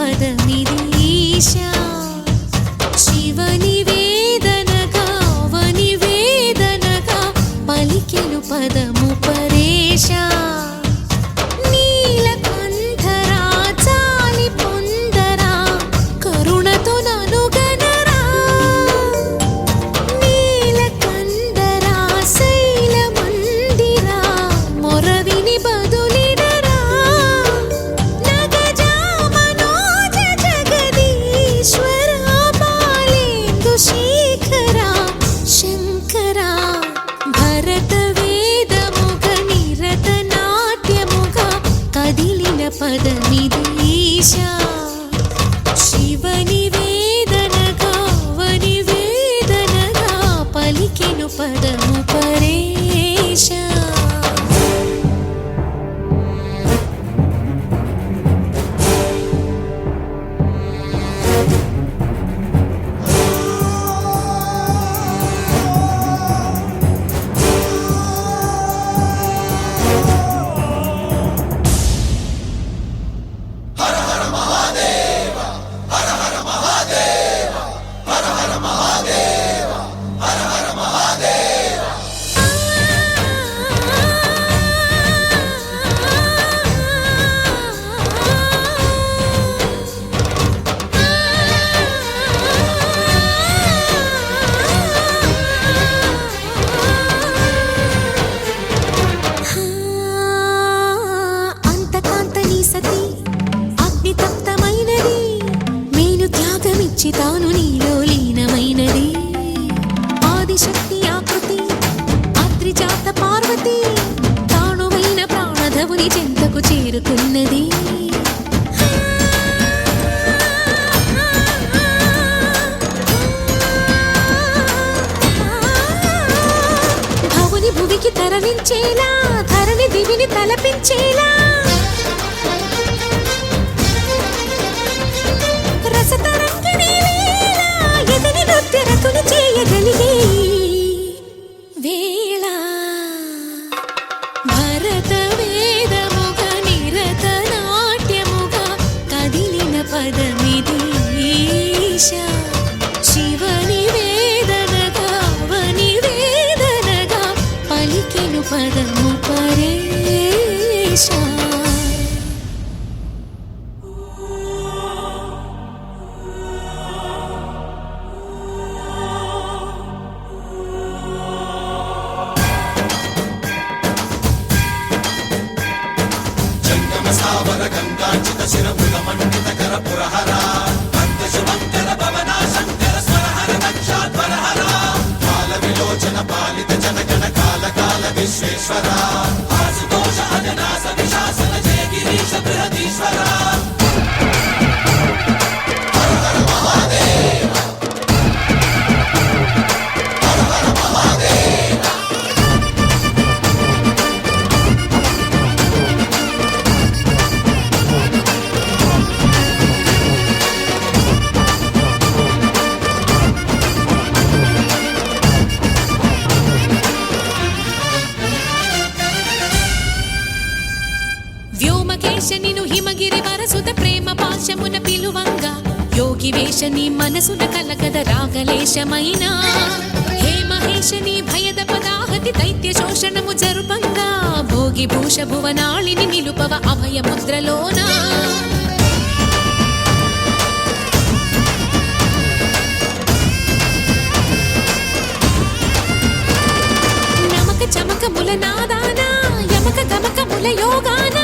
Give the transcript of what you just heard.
పదమిది ఈశా శివని వేదనగా వని వేదనగా పలికెను పదము పరేశా నీలకంఠరా చాలి పొందరా కరుణతో ననుగనరా నీలకంఠరా శైల మందిరా మొరవిని బదులిడరా నగజా మనోజ జగదీశ్వరా బాలేందు శేఖరా శంకరా భరత వేదముగ నిరత నాట్యముగా కదిలిన పదమిది ఈశా శివని వేదనగా వని వేదనగా పలికెను పదము పరేశా అంతకాంతని సతి అగ్నితప్తమైనది మేను త్యాగమిచ్చి తాను నీలో లీనమైనది ఆదిశక్తి ఆకృతి అద్రిజాత పార్వతి తానువైన ప్రాణధవుని చెంతకు చేరుకున్నది భవుని భువికి తరలించేలా ధరణి దివిని తలపించేలా రసతరంగిణి వేళ ఎదిని నృత్యరతులు చేయగలిగే వేళ భరత వేదముగ నిరత నాట్యముగా కదిలిన పదమిది ఈశా శివని వేదనగా వని వేదనగా పలికెను పదము పరేశా వ్యోమకేశనిను హిమగిరి వరసుత ప్రేమ పాశమున పిలువంగా యోగి వేషని మనసున కలకద రాగలేశమైనా హే మహేశని భయద పదాహతి దైత్య శోషణము జరుపంగా భోగి భూష భువనాళిని నిలుపవ అభయ ముద్రలోనా నమక చమకముల నాదానా యమక గమకముల యోగానా